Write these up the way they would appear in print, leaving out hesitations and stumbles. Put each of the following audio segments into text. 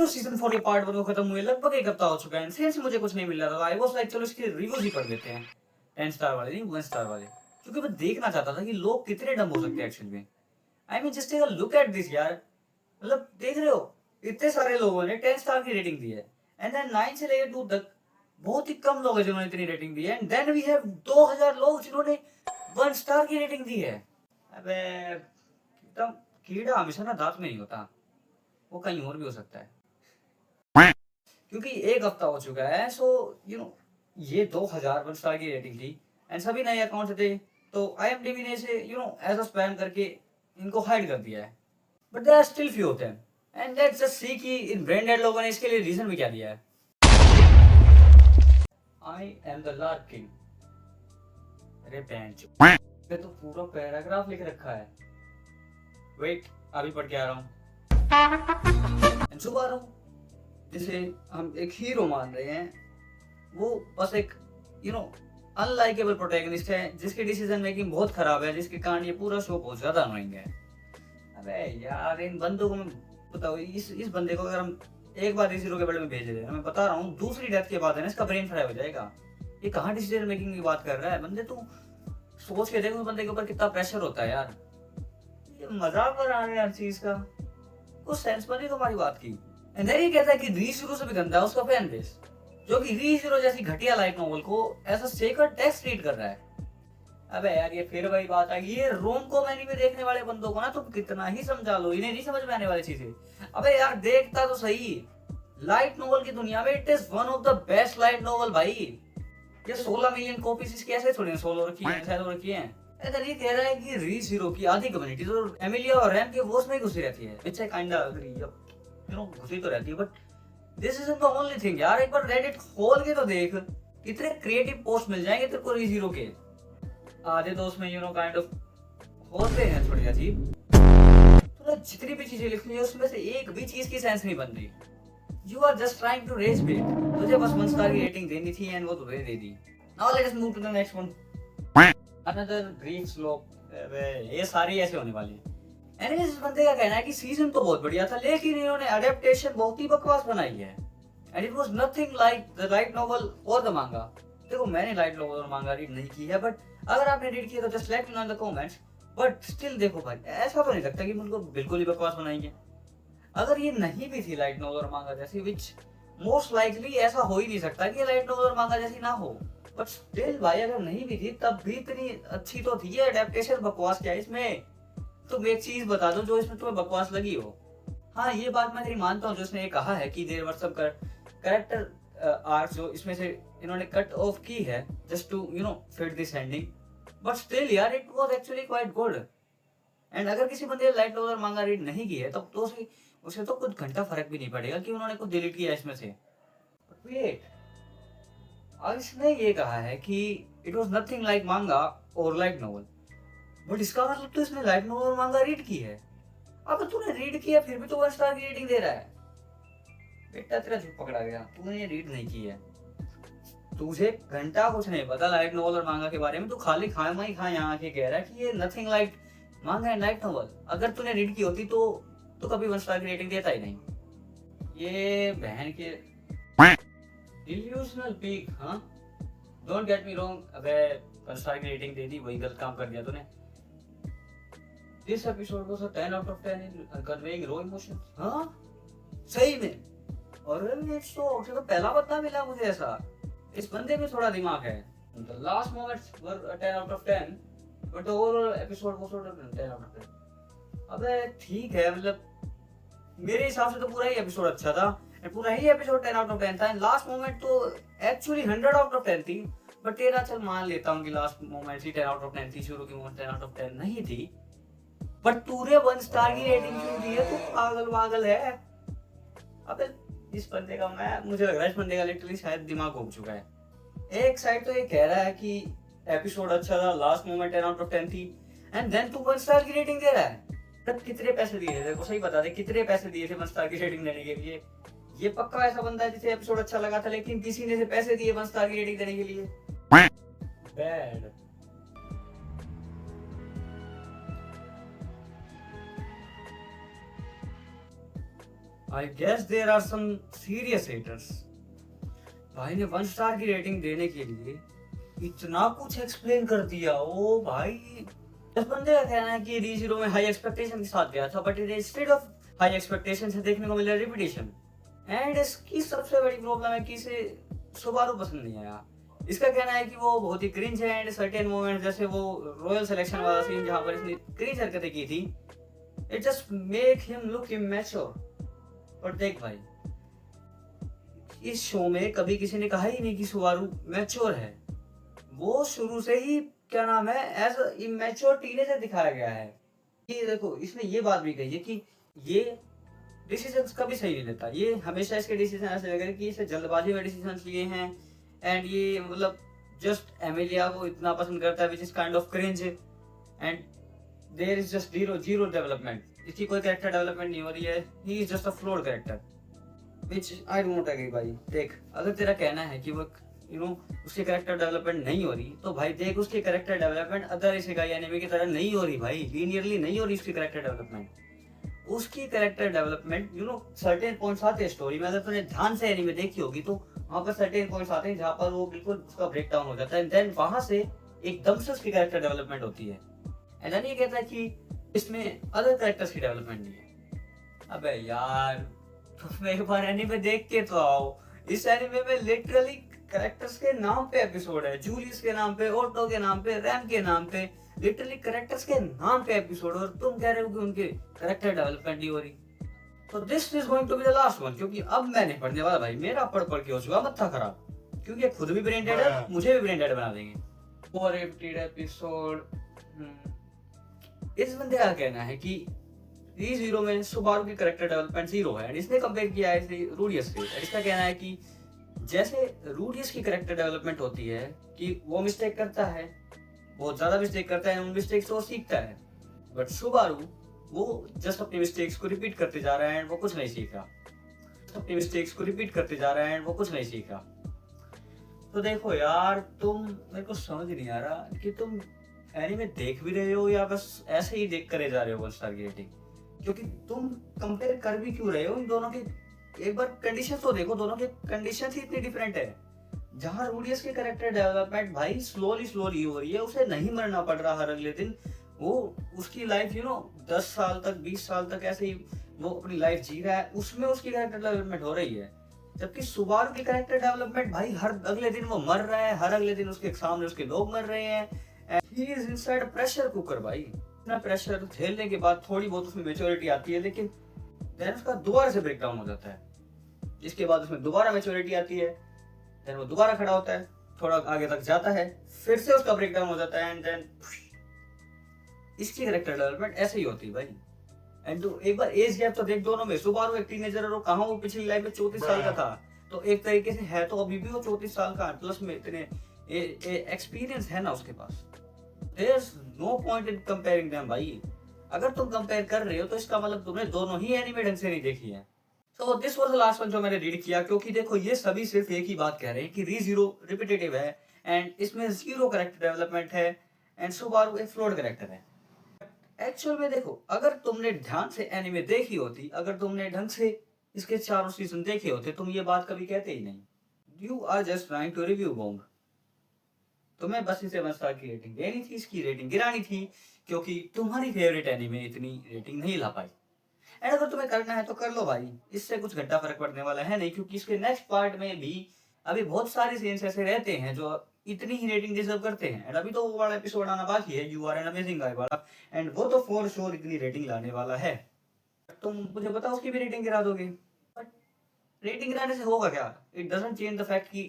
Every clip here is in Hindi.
सीजन 4 के पार्ट 1 को खत्म हुए लगभग एक हफ्ता हो चुका है, सेंस मुझे कुछ नहीं मिल रहा था। आई वाज लाइक चलो इसके रिव्यूज ही पढ़ लेते हैं, 10 स्टार वाले नहीं 1 स्टार वाले, क्योंकि मैं देखना चाहता था कि लोग कितने डम हो सकते हैं एक्चुअली में। I mean just take a look at this यार, मतलब देख रहे हो इतने सारे लोगों ने 10 स्टार की रेटिंग दी है, एंड देन 9 से लेकर 2 तक बहुत ही कम लोग हैं जिन्होंने इतनी रेटिंग दी है, एंड देन वी हैव 2000 लोग जिन्होंने 1 स्टार की रेटिंग दी है। अबे एकदम कीड़ा हमेशा ना दांत में नहीं होता, वो कहीं और भी हो सकता है। क्योंकि एक हफ्ता हो चुका है, सो ये 2000 1 स्टार की रेटिंग थी एंड सभी नए अकाउंट थे, तो IMDb ने इसे एज अ स्पैम करके इनको हाइड कर दिया है, but there are still few of them, and let's just see कि इन ब्रांडेड लोगों ने इसके लिए रीजन भी क्या दिया है। I am the lark king. अरे बेंच पे तो पूरा पैराग्राफ लिख रखा है, वेट अभी पढ़ के आ रहा हूँ। सुबह आ रहा हूँ जिसे हम एक हीरो मान रहे हैं, वो बस एक अनलाइकेबल प्रोटैगनिस्ट है जिसकी डिसीजन मेकिंग बहुत खराब है, जिसके कारण ये पूरा शो बहुत ज्यादा अनोइंग है। अबे यार इन बंदों को मैं बताओ, इस बंदे को अगर हम एक बार इस हीरो के बारे में भेज दे, मैं बता रहा हूँ दूसरी डेथ के बाद है ना इसका ब्रेन फ्राई हो जाएगा। ये कहाँ डिसीजन मेकिंग की बात कर रहा है बंदे, तू सोच के देखो उस बंदे के ऊपर कितना प्रेशर होता है यार। ये मजाक बना रहे हैं हर चीज का, कुछ सेंस बनी तुम्हारी बात की। एंड ये कहता है कि री-जीरो से भी गंदा है उसका फैन बेस, जो कि री-जीरो जैसी घटिया लाइट नॉवल को ऐसा सेक्रेड टेक्स्ट ट्रीट कर रहा है। अबे यार ये फिर वही बात है, ये रोम कॉम एनीमे देखने वाले बंदों को ना तुम कितना ही समझा लो, इन्हें नहीं समझ में आने वाली चीजें। अबे यार देखता तो सही, लाइट नॉवल की दुनिया में it is one of the best light novel भाई। ये 16 मिलियन कॉपीज इसकी ऐसे थोड़ी सोलो रखी है, शायद रखी है। अगर ये कह रहा है कि री-जीरो की आधी कम्युनिटी तो एमिलिया और रैम के वोस में घुसी रहती है, व्हिच आई काइंडा एग्री, घुसी तो रहती है, but this isn't the only thing यार। एक बार रेडिट खोल के तो देख, कितने क्रिएटिव पोस्ट मिल जाएंगे तेरे को री-जीरो के। आधे तो उसमें काइंड ऑफ होते हैं थोड़ी अजीब, तो जितनी भी चीजें लिखनी है उसमें से एक भी चीज की सेंस नहीं बन रही। You are just trying to rage bait, तुझे बस 1 स्टार की रेटिंग देनी थी एंड वो तुझे दे दी। Now let us move to the next one, another Greek slope. ये सारी ऐसे होने वाली है। एनीवेज इस बंदे का कहना है कि सीजन तो बहुत बढ़िया था, लेकिन इन्होंने अडेप्टेशन बहुत ही बकवास बनाई है, and it was nothing like the light novel और द मांगा। देखो मैंने लाइट नॉवल और मांगा रीड नहीं की है, बट अगर आपने रीड किया तो just let me know in the comments. But still देखो भाई, ऐसा तो नहीं लगता कि उनको बिल्कुल ही बकवास बनाएंगे। अगर ये नहीं भी थी लाइट नॉवल और मांगा जैसी, विच मोस्ट लाइकली ऐसा हो ही नहीं सकता कि लाइट नॉवल और मांगा जैसी ना हो, बट स्टिल भाई अगर नहीं भी थी तब भी इतनी अच्छी तो थी। एडेप्टेशन बकवास क्या है इसमें? तुम एक चीज बता दो जो इसमें तुम्हें बकवास लगी हो। हाँ ये बात मैं तेरी मानता हूँ जो इसने ये कहा है कि there were some character arcs जो इसमें से इन्होंने कट ऑफ की है just to fit this ending, but still यार it was actually quite good. And अगर किसी बंदे लाइट नॉवल मांगा रीड नहीं की है तब तो उसे तो कुछ घंटा फर्क भी नहीं पड़ेगा कि उन्होंने कुछ डिलीट किया इसमें से। बट वेट, और इसने ये कहा है कि इट वाज नथिंग लाइक मांगा और लाइट नॉवल, बट इसका मतलब तो इसने लाइट नॉवल मांगा रीड की है। अब तूने रीड किया फिर भी तो 1 स्टार की रेटिंग दे रहा है। बेटा तेरा झूठ पकड़ा गया, तूने ये रीड नहीं की है, तुझे घंटा कुछ नहीं पता लाइट नॉवल और मांगा के बारे में। तू खाली खाए माई खा यहाँ के कह रहा है कि ये नथिंग लाइक मांगा एंड लाइट नॉवल। अगर तूने रीड की होती तो कभी 1 स्टार की रेटिंग देता ही नहीं। ये बहन के डिल्यूशनल पीक। हाँ डोंट गेट मी रॉन्ग, अबे 1 स्टार की रेटिंग दे दी, वही गलत काम कर दिया तूने। This episode was a 10 out of 10 in conveying raw emotions. हाँ सही में, और उसे तो पहला बंदा मिला मुझे ऐसा। इस बंदे में थोड़ा दिमाग है। The last moments were a 10 out of 10, but the overall episode was a 10 out of 10. अबे ठीक है, मतलब मेरे हिसाब से तो पूरा ही एपिसोड अच्छा था, पूरा ही एपिसोड 10 आउट ऑफ 10 था। लास्ट मोमेंट तो एक्चुअली 100 आउट ऑफ 10 थी, बट तेरा चल मान लेता हूँ कि last moment he 10 out of 10 थी, शुरू की मोमेंट 10 आउट ऑफ 10 नहीं थी। बट तूने 1 स्टार की रेटिंग क्यों दी है? तू पागल है। अबे इस बंदे का मुझे लग रहा है इस बंदे का लिटरली शायद दिमाग घूम चुका है। एक साइड तो ये कह रहा है कि एपिसोड अच्छा था, लास्ट मोमेंट 10 आउट ऑफ 10 थी, एंड देन तू 1 स्टार की रेटिंग दे रहा है। तब कितने पैसे दिए थे तेरे को? सही बता दे, कितने पैसे दिए थे 1 स्टार की रेटिंग देने के लिए? ये पक्का ऐसा बंदा है जिसे एपिसोड अच्छा लगा था लेकिन किसी ने से पैसे दिए 1 स्टार की रेटिंग देने के लिए? Bad. I guess there are some serious haters. भाई ने 1 स्टार की रेटिंग देने के लिए इतना कुछ एक्सप्लेन कर दिया। ओ भाई, इस बंदे का कहना है कि री जीरो में हाई एक्सपेक्टेशन के साथ गया था, but instead of high expectation से देखने को मिला रिपीटेशन। एंड इसकी सबसे बड़ी प्रॉब्लम है कि इसे सुबारू पसंद नहीं आया। इसका कहना है कि वो बहुत ही क्रिंज है एंड सर्टेन मोमेंट, जैसे वो रॉयल सिलेक्शन वाला सीन जहां पर इसने क्रिंज हरकतें की थी, it just make him look immature. पर देख भाई, इस शो में कभी किसी ने कहा ही नहीं कि सुबारू मैच्योर है। वो शुरू से ही क्या नाम है एज इमैच्योर टीनेजर दिखाया गया है। ये देखो, इसने ये बात भी कही है कि ये डिसीजंस कभी सही नहीं लेता। ये हमेशा इसके डिसीजन ऐसे लगे कि इसे जल्दबाजी में डिसीजंस लिए हैं। एंड ये मतलब जस्ट एमिलिया को इतना पसंद करता है, which is kind of cringe. And there is just zero development. इसकी कोई कैरेक्टर डेवलपमेंट नहीं हो रही है। He is just a flawed character, which I don't agree भाई। देख, अगर तेरा कहना है कि वो उसकी कैरेक्टर डेवलपमेंट नहीं हो रही, तो भाई देख उसकी कैरेक्टर डेवलपमेंट अदर इसेगाई एनिमे की तरह नहीं हो रही भाई। लीनियरली नहीं हो रही उसकी कैरेक्टर डेवलपमेंट। उसकी कैरेक्टर डेवलपमेंट सर्टेन पॉइंट्स आते हैं स्टोरी में। अगर तूने ध्यान से एनिमे देखी होगी तो वहां पर सर्टेन पॉइंट्स आते हैं जहां पर वो बिल्कुल उसका ब्रेक डाउन हो जाता है। देन वहां से एकदम से उसकी कैरेक्टर डेवलपमेंट होती है। एंड ये कहता है कि इसमें अदर कैरेक्टर्स की डेवलपमेंट नहीं है। अबे यार, तुम एक बार एनिमे देख के तो आओ। इस एनिमे में लिटरली कैरेक्टर्स के नाम पे एपिसोड है। जूलियस के नाम पे, ओटो के नाम पे, रैम के नाम पे, लिटरली कैरेक्टर्स के नाम पे एपिसोड। और तुम कह रहे हो कि उनके कैरेक्टर डेवलपमेंट नहीं हो रही। तो this is going to be the last one, क्योंकि अब मैं नहीं पढ़ने वाला भाई। मेरा पढ़ के हो चुका मत्था खराब, क्योंकि खुद भी ब्रेन डेड है, मुझे भी ब्रेन डेड बना देंगे। 480 एपिसोड। इस बंदे का कहना है कि री जीरो में सुबारू की कैरेक्टर डेवलपमेंट 0 है। इसने कंपेयर किया है रूडियस से। इसका कहना है कि जैसे रूडियस की कैरेक्टर डेवलपमेंट होती है कि वो मिस्टेक करता है, बहुत ज्यादा मिस्टेक करता है, उन मिस्टेक से वो सीखता है। बट सुबारू वो जस्ट अपनी मिस्टेक्स को रिपीट करते जा रहा है एंड वो कुछ नहीं सीखा। अपनी मिस्टेक्स को रिपीट करते जा रहा है एंड वो कुछ नहीं सीखा। तो देखो यार, तुम, मेरे को समझ नहीं आ रहा कि तुम एनीमे देख भी रहे हो या बस ऐसे ही देख करे जा रहे हो 1 स्टार की रेटिंग। क्योंकि तुम कंपेयर कर भी क्यों रहे हो इन दोनों के? एक बार कंडीशन तो देखो, दोनों के कंडीशन ही इतनी डिफरेंट है। जहां रूडियस की कैरेक्टर डेवलपमेंट भाई स्लोली हो रही है, उसे नहीं मरना पड़ रहा हर अगले दिन। वो उसकी लाइफ 10 साल तक 20 साल तक ऐसे ही वो अपनी लाइफ जी रहा है, उसमें उसकी कैरेक्टर डेवलपमेंट हो रही है। जबकि सुबारू की कैरेक्टर डेवलपमेंट भाई हर अगले दिन वो मर रहा है, हर अगले दिन उसके सामने उसके लोग मर रहे हैं। He is inside pressure cooker भाई। इतना प्रेशर झेलने के बाद थोड़ी बहुत उसमें मेच्योरिटी आती है, लेकिन देन उसका दोबारा से ब्रेक डाउन हो जाता है। जिसके बाद उसमें दोबारा मेच्योरिटी आती है, देन वो दोबारा खड़ा होता है, थोड़ा आगे तक जाता है, फिर से उसका ब्रेक डाउन हो जाता है एंड देन इसकी कैरेक्टर डेवलपमेंट ऐसे ही होती है भाई। एंड तो एक बार एज गैप तो देख दोनों में। सुबारू एक टीनेजर और कहां वो पिछली लाइफ में 34 साल का था, तो एक तरीके से है तो अभी भी वो 34 साल का, प्लस में इतने एक्सपीरियंस है ना उसके पास। There is no point in comparing them भाई। अगर तुम कंपेयर कर रहे हो तो इसका मतलब तुमने दोनों ही एनिमे ढंग से नहीं देखी है। तो this was the last one जो मैंने रीड किया, क्योंकि देखो ये सभी सिर्फ एक ही बात कह रहे हैं कि री जीरो रिपीटेटिव है एंड इसमें 0 कैरेक्टर डेवलपमेंट है एंड सुबारू एक फ्लॉड कैरेक्टर है। एक्चुअल में देखो, अगर तुमने ध्यान से एनिमे देखी होती, अगर तुमने ढंग से इसके 4 सीजन देखे होते, तुम ये बात कभी कहते ही नहीं। You are just trying to review bomb. तुम्हें बस इसे 1 स्टार की रेटिंग देनी थी, इसकी रेटिंग गिरानी थी, क्योंकि तुम्हारी फेवरेट एनिमे इतनी रेटिंग नहीं ला पाई। एंड अगर तुम्हें करना है तो कर लो भाई, इससे कुछ घंटा फर्क पड़ने वाला है नहीं, क्योंकि इसके नेक्स्ट पार्ट में भी अभी बहुत सारे सीन्स ऐसे रहते हैं जो इतनी ही रेटिंग डिजर्व करते हैं। एंड अभी तो वो वाला एपिसोड आना बाकी है, you are an amazing guy वाला, एंड वो तो फॉर श्योर इतनी रेटिंग लाने वाला है। तुम मुझे बताओ उसकी भी रेटिंग गिरा दोगे, बट रेटिंग गिराने से होगा क्या? It doesn't change the fact कि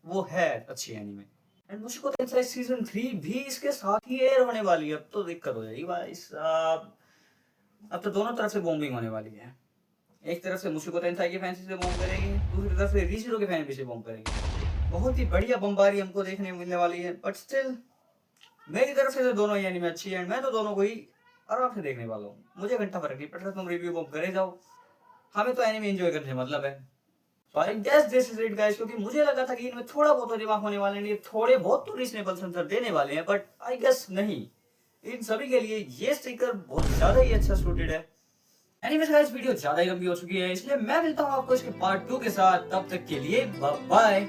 वो है अच्छी एनीमे। एंड मुझको तो सीजन 3 भी इसके साथ ही एयर होने वाली है। अब तो दिक्कत हो जाएगी भाई साहब। अब तो दोनों तरफ से बॉम्बिंग होने वाली है। एक तरफ से मुझको तेंसाई के फैंस से बॉम्ब करेगी, दूसरी तरफ से रीजीरो के फैन भी से बॉम्ब करेगी। बहुत ही बढ़िया बमबारी हमको देखने मिलने वाली है। बट स्टिल मेरी तरफ से तो दोनों ही एनीमे अच्छी है, मैं तो दोनों को ही आराम से देखने वाला हूँ। मुझे घंटा फर्क नहीं पड़ता, तुम रिव्यू बॉम्ब करे जाओ, हमें तो एनीमे एंजॉय करने से मतलब है। So I guess this is it guys, क्योंकि मुझे लगा था कि इनमें थोड़ा बहुत तो दिमाग होने वाले नहीं, थोड़े बहुत तो रीजनेबल आंसर देने वाले हैं, बट आई गेस नहीं। इन सभी के लिए ये स्टिकर बहुत ज्यादा ही अच्छा सूटेड है। एनीवेज गाइस, वीडियो ज्यादा ही लंबी हो चुकी है, इसलिए मैं मिलता हूँ आपको इसके पार्ट 2 के साथ। तब तक के लिए बाय बाय।